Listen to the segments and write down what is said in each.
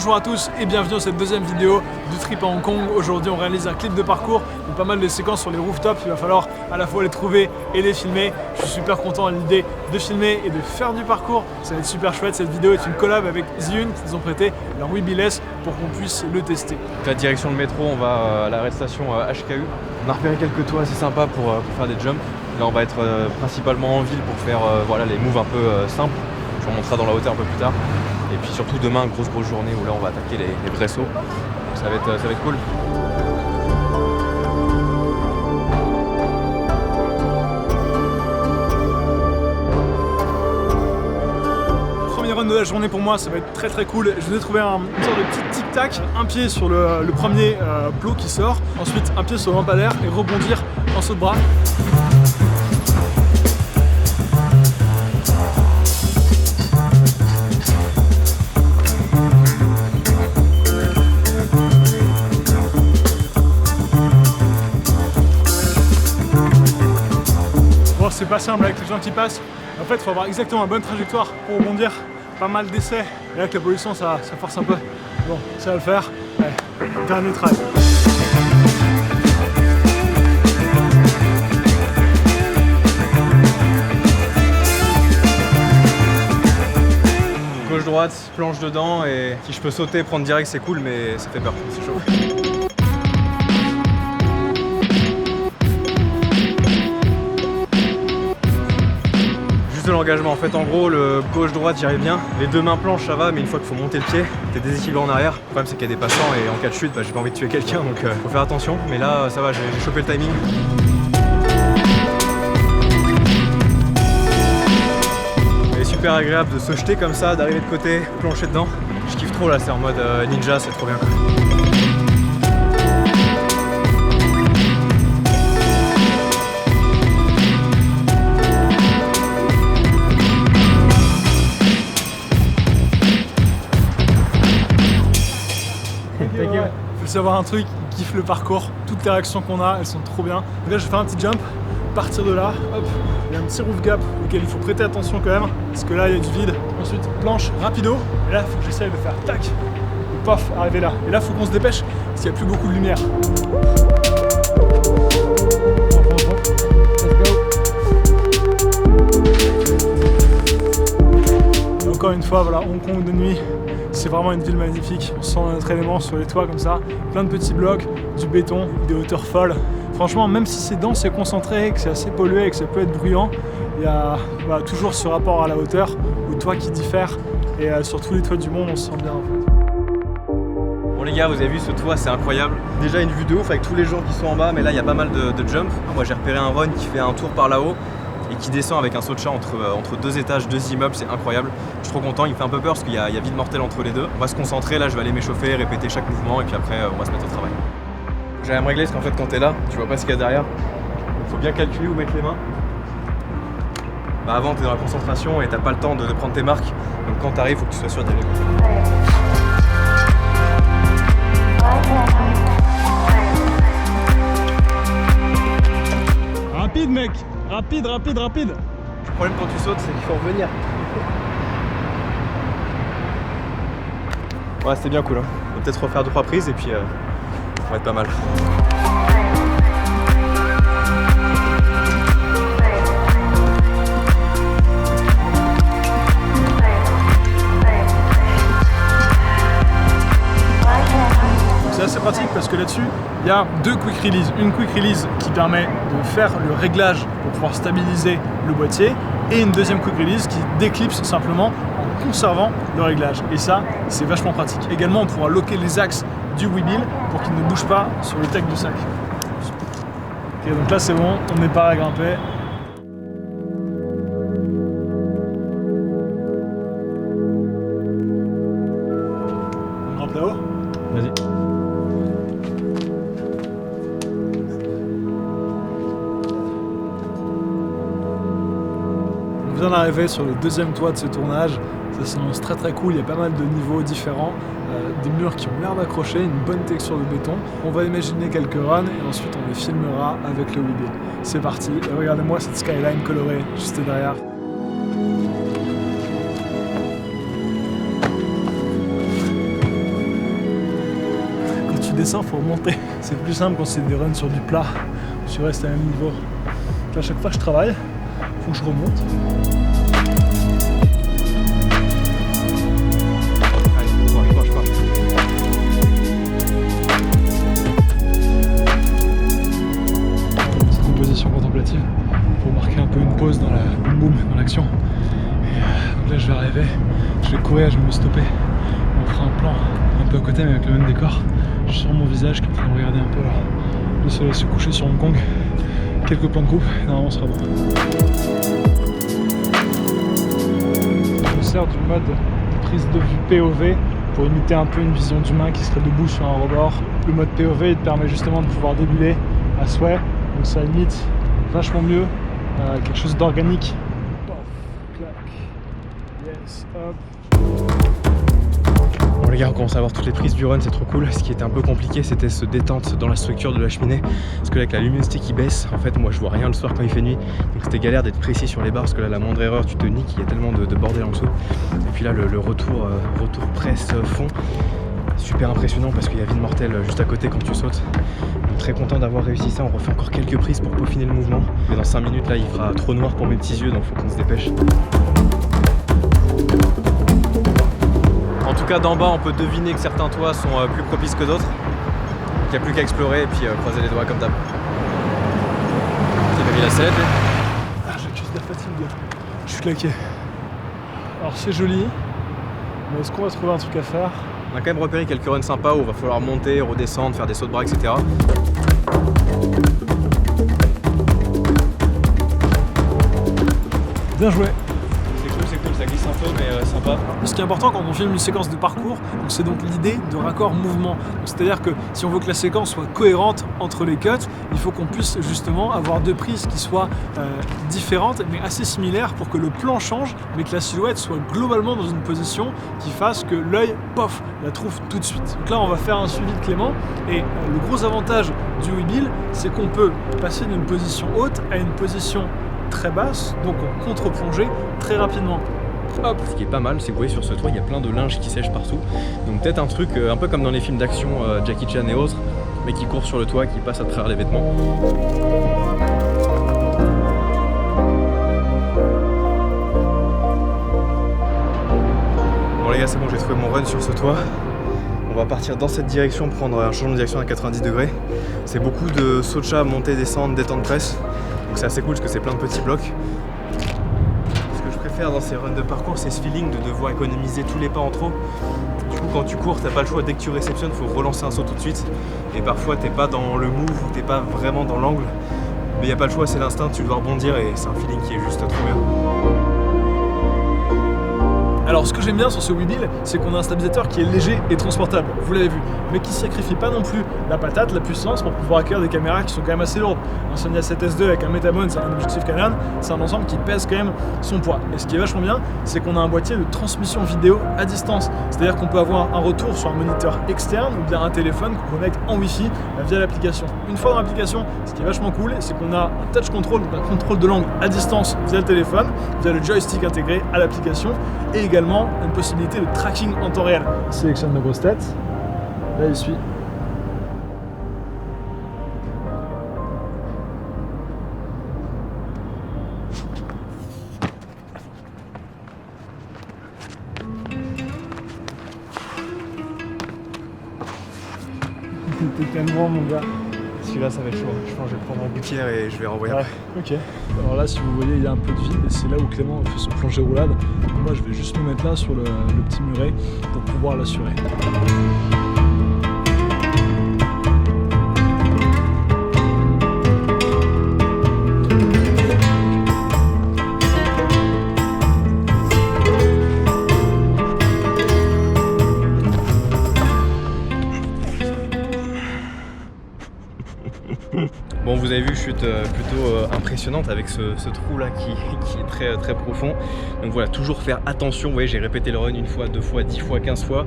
Bonjour à tous et bienvenue dans cette deuxième vidéo du trip à Hong Kong. Aujourd'hui on réalise un clip de parcours, donc pas mal de séquences sur les rooftops. Il va falloir à la fois les trouver et les filmer. Je suis super content à l'idée de filmer et de faire du parcours. Ça va être super chouette. Cette vidéo est une collab avec Zhiyun qui nous ont prêté leur Weebill-S pour qu'on puisse le tester. La direction de métro, on va à l'arrêt de station HKU. On a repéré quelques toits assez sympas pour faire des jumps. Là on va être principalement en ville pour faire voilà, les moves un peu simples. Je vous remontrerai dans la hauteur un peu plus tard. Et puis surtout demain, grosse journée où là on va attaquer les vrais sauts. Donc ça va être cool. Premier run de la journée pour moi, ça va être très cool. Je vais trouver une sorte de petit tic-tac, un pied sur le premier plot qui sort, ensuite un pied sur le lampadaire et rebondir en saut de bras. C'est pas simple avec les gens qui passent. En fait, il faut avoir exactement la bonne trajectoire pour rebondir. Pas mal d'essais. Et avec la pollution, ça force un peu. Bon, ça va le faire. Allez, dernier try. Gauche-droite, planche dedans et si je peux sauter, prendre direct, c'est cool, mais ça fait peur. C'est chaud. De l'engagement en fait, en gros le gauche-droite j'y arrive bien, les deux mains planches ça va, mais une fois qu'il faut monter le pied t'es déséquilibré en arrière. Le problème c'est qu'il y a des passants et en cas de chute j'ai pas envie de tuer quelqu'un, donc faut faire attention, mais là ça va, j'ai chopé le timing. Et super agréable de se jeter comme ça, d'arriver de côté, plancher dedans, je kiffe trop là, c'est en mode ninja, c'est trop bien. Faut savoir un truc, ils kiffent le parcours, toutes les réactions qu'on a, elles sont trop bien. Donc là je vais faire un petit jump, partir de là, hop, il y a un petit roof gap auquel il faut prêter attention quand même, parce que là il y a du vide. Ensuite planche rapido, et là il faut que j'essaye de faire tac, et paf, arriver là. Et là il faut qu'on se dépêche, parce qu'il n'y a plus beaucoup de lumière. Et encore une fois, voilà, Hong Kong de nuit. C'est vraiment une ville magnifique, on sent notre élément sur les toits comme ça, plein de petits blocs, du béton, des hauteurs folles. Franchement, même si c'est dense et concentré, que c'est assez pollué et que ça peut être bruyant, il y a toujours ce rapport à la hauteur, au toit qui diffère, et sur tous les toits du monde, on se sent bien en fait. Bon les gars, vous avez vu ce toit, c'est incroyable. Déjà une vue de ouf avec tous les gens qui sont en bas, mais là il y a pas mal de jumps. Moi j'ai repéré un run qui fait un tour par là-haut et qui descend avec un saut de chat entre deux étages, deux immeubles, c'est incroyable. Je suis trop content, il me fait un peu peur parce qu'il y a vide mortel entre les deux. On va se concentrer, là je vais aller m'échauffer, répéter chaque mouvement et puis après on va se mettre au travail. J'ai à me régler parce qu'en fait quand t'es là, tu vois pas ce qu'il y a derrière. Il faut bien calculer où mettre les mains. Avant t'es dans la concentration et t'as pas le temps de prendre tes marques. Donc quand t'arrives, faut que tu sois sûr d'y aller. Rapide mec, rapide. Le problème quand tu sautes, c'est qu'il faut revenir. Ouais, c'était bien cool. Hein. On va peut-être refaire 2-3 prises et puis ça va être pas mal. C'est assez pratique parce que là-dessus, il y a deux quick release. Une quick release qui permet de faire le réglage pour pouvoir stabiliser le boîtier et une deuxième quick release qui déclipse simplement en conservant le réglage. Et ça, c'est vachement pratique. Également, on pourra locker les axes du Weebill pour qu'il ne bouge pas sur le tech du sac. Ok, donc là c'est bon, on est pas à grimper. On grimpe là-haut ? Vas-y. On vient d'arriver sur le deuxième toit de ce tournage, ça s'annonce très cool, il y a pas mal de niveaux différents, des murs qui ont l'air d'accrocher, une bonne texture de béton. On va imaginer quelques runs et ensuite on les filmera avec le Weebill. C'est parti, et regardez-moi cette skyline colorée juste derrière. tu descends, il faut remonter. C'est plus simple quand c'est des runs sur du plat, où tu restes à un même niveau. Donc à chaque fois que je travaille, il faut que je remonte. Allez, courage. C'est une position contemplative pour marquer un peu une pause dans la boum dans l'action. Et donc là je vais arriver, je vais courir, je vais me stopper. On fera un plan un peu à côté mais avec le même décor. Je suis sur mon visage qui est en train de regarder un peu là, le soleil se coucher sur Hong Kong. Quelques plans de coupe, et normalement on sera bon. Je me sers du mode prise de vue POV pour imiter un peu une vision d'humain qui serait debout sur un rebord. Le mode POV il te permet justement de pouvoir débuler à souhait, donc ça imite vachement mieux quelque chose d'organique. Pof, clac, yes, hop. Bon les gars, on commence à avoir toutes les prises du run, c'est trop cool. Ce qui était un peu compliqué, c'était se détendre dans la structure de la cheminée. Parce que là, avec la luminosité qui baisse, en fait, moi je vois rien le soir quand il fait nuit. Donc c'était galère d'être précis sur les barres, parce que là, la moindre erreur, tu te niques, il y a tellement de bordel en dessous. Et puis là, le retour presse fond, super impressionnant parce qu'il y a vide mortel juste à côté quand tu sautes. Donc, très content d'avoir réussi ça, on refait encore quelques prises pour peaufiner le mouvement. Et dans 5 minutes, là, il fera trop noir pour mes petits yeux, donc faut qu'on se dépêche. En tout cas, d'en bas, on peut deviner que certains toits sont plus propices que d'autres. Il n'y a plus qu'à explorer et puis croiser les doigts comme d'hab. T'as mis la sellette, lui ? Ah, j'accuse de la fatigue. Je suis claqué. Alors c'est joli, mais est-ce qu'on va trouver un truc à faire? On a quand même repéré quelques runs sympas où il va falloir monter, redescendre, faire des sauts de bras, etc. Bien joué. C'est cool, ça glisse un peu, mais sympa. Ce qui est important quand on filme une séquence de parcours, c'est donc l'idée de raccord mouvement. C'est-à-dire que si on veut que la séquence soit cohérente entre les cuts, il faut qu'on puisse justement avoir deux prises qui soient différentes mais assez similaires pour que le plan change mais que la silhouette soit globalement dans une position qui fasse que l'œil, pof, la trouve tout de suite. Donc là on va faire un suivi de Clément et le gros avantage du Webuild, c'est qu'on peut passer d'une position haute à une position très basse, donc en contre-plongée très rapidement. Hop. Ce qui est pas mal, c'est que vous voyez sur ce toit, il y a plein de linge qui sèche partout. Donc peut-être un truc un peu comme dans les films d'action Jackie Chan et autres, mais qui court sur le toit, qui passe à travers les vêtements. Bon les gars, c'est bon, j'ai trouvé mon run sur ce toit. On va partir dans cette direction, prendre un changement de direction à 90 degrés. C'est beaucoup de sauts de chat, montée, descente, détente presse. Donc c'est assez cool parce que c'est plein de petits blocs. Ce que je préfère dans ces runs de parcours, c'est ce feeling de devoir économiser tous les pas en trop. Du coup, quand tu cours, t'as pas le choix. Dès que tu réceptionnes, faut relancer un saut tout de suite. Et parfois, t'es pas dans le move ou t'es pas vraiment dans l'angle. Mais y a pas le choix, c'est l'instinct, tu dois rebondir et c'est un feeling qui est juste trop bien. Alors ce que j'aime bien sur ce Webuild, c'est qu'on a un stabilisateur qui est léger et transportable, vous l'avez vu, mais qui ne sacrifie pas non plus la patate, la puissance pour pouvoir accueillir des caméras qui sont quand même assez lourdes. Un Sony A7S II avec un Metamon, c'est un objectif Canon, c'est un ensemble qui pèse quand même son poids. Et ce qui est vachement bien, c'est qu'on a un boîtier de transmission vidéo à distance. C'est-à-dire qu'on peut avoir un retour sur un moniteur externe ou bien un téléphone qu'on connecte en Wi-Fi via l'application. Une fois dans l'application, ce qui est vachement cool, c'est qu'on a un touch control, donc un contrôle de l'angle à distance via le téléphone, via le joystick intégré à l'application, et également une possibilité de tracking en temps réel. Sélectionne ma grosse tête, là il suit. T'es tellement mon gars. Celui-là, ça va être chaud. Je pense que je vais prendre en gouttière et je vais renvoyer après. Ok. Alors là, si vous voyez, il y a un peu de vide et c'est là où Clément fait son plongée roulade. Donc moi, je vais juste me mettre là sur le petit muret pour pouvoir l'assurer. Bon, vous avez vu, chute plutôt impressionnante avec ce trou là qui est très, très profond. Donc voilà, toujours faire attention. Vous voyez, j'ai répété le run une fois, deux fois, 10 fois, 15 fois.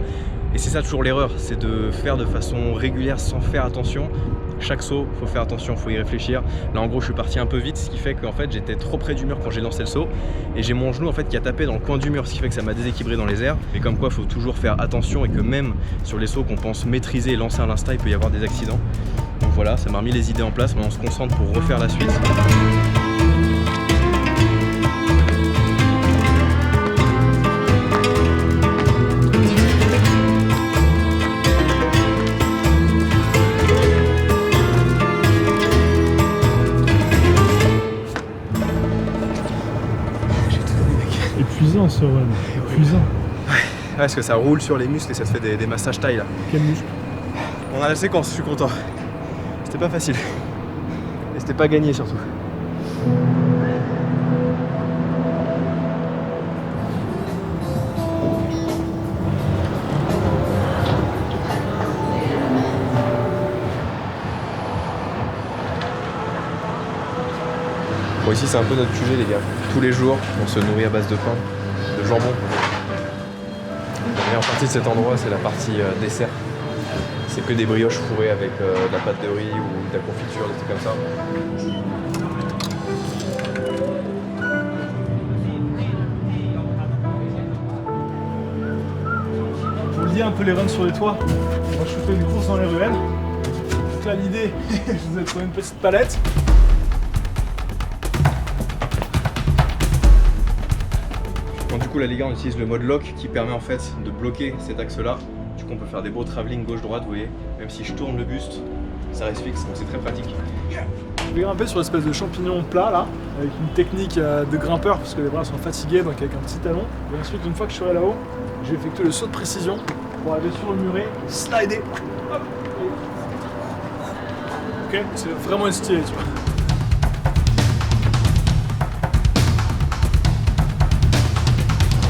Et c'est ça toujours l'erreur, c'est de faire de façon régulière sans faire attention. Chaque saut, faut faire attention, faut y réfléchir. Là en gros je suis parti un peu vite, ce qui fait qu'en fait j'étais trop près du mur quand j'ai lancé le saut et j'ai mon genou en fait qui a tapé dans le coin du mur, ce qui fait que ça m'a déséquilibré dans les airs. Et comme quoi faut toujours faire attention et que même sur les sauts qu'on pense maîtriser et lancer à l'instinct, il peut y avoir des accidents. Donc voilà, ça m'a remis les idées en place, maintenant on se concentre pour refaire la suite. Épuisant ce run, épuisant. Ouais, parce que ça roule sur les muscles et ça te fait des massages taille là. Quel muscle? On a la séquence, je suis content. C'était pas facile. Et c'était pas gagné surtout. Bon, ici c'est un peu notre QG les gars. Tous les jours on se nourrit à base de pain, de jambon. La meilleure partie de cet endroit c'est la partie dessert. C'est que des brioches fourrées avec de la pâte de riz ou de la confiture, des trucs comme ça. Pour lier un peu les runs sur les toits, moi je fais des courses dans les ruelles. Donc là l'idée, je vous ai trouvé une petite palette. Donc, du coup la Liga on utilise le mode lock qui permet en fait de bloquer cet axe là. Du coup on peut faire des beaux travelling gauche-droite, vous voyez. Même si je tourne le buste, ça reste fixe, donc c'est très pratique. Je vais grimper sur l'espèce de champignon plat là, avec une technique de grimpeur parce que les bras sont fatigués, donc avec un petit talon. Et ensuite une fois que je serai là-haut, je vais effectuer le saut de précision pour arriver sur le muret, slider. Hop. Ok, c'est vraiment stylé tu vois.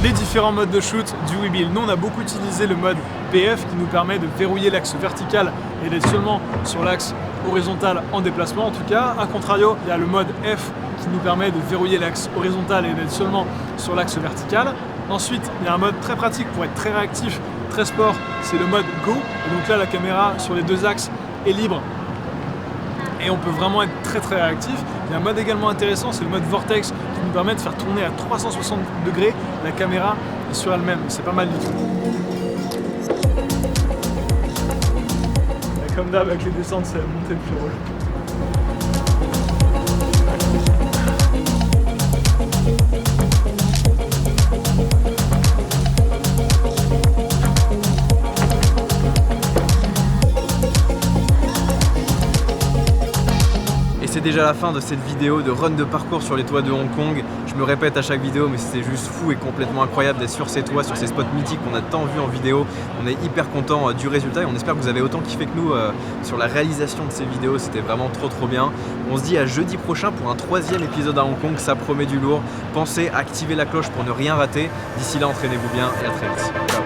Les différents modes de shoot du Webuild. Nous on a beaucoup utilisé le mode PF qui nous permet de verrouiller l'axe vertical et d'être seulement sur l'axe horizontal en déplacement en tout cas. A contrario, il y a le mode F qui nous permet de verrouiller l'axe horizontal et d'être seulement sur l'axe vertical. Ensuite, il y a un mode très pratique pour être très réactif, très sport, c'est le mode Go. Et donc là la caméra sur les deux axes est libre et on peut vraiment être très réactif. Il y a un mode également intéressant, c'est le mode Vortex qui nous permet de faire tourner à 360 degrés la caméra sur elle-même. C'est pas mal du tout. Et comme d'hab avec les descentes, c'est la montée le plus drôle. C'est déjà la fin de cette vidéo de run de parcours sur les toits de Hong Kong. Je me répète à chaque vidéo mais c'était juste fou et complètement incroyable d'être sur ces toits, sur ces spots mythiques qu'on a tant vu en vidéo. On est hyper content du résultat et on espère que vous avez autant kiffé que nous sur la réalisation de ces vidéos. C'était vraiment trop bien. On se dit à jeudi prochain pour un 3e épisode à Hong Kong, ça promet du lourd. Pensez à activer la cloche pour ne rien rater. D'ici là, entraînez-vous bien et à très vite. Ciao.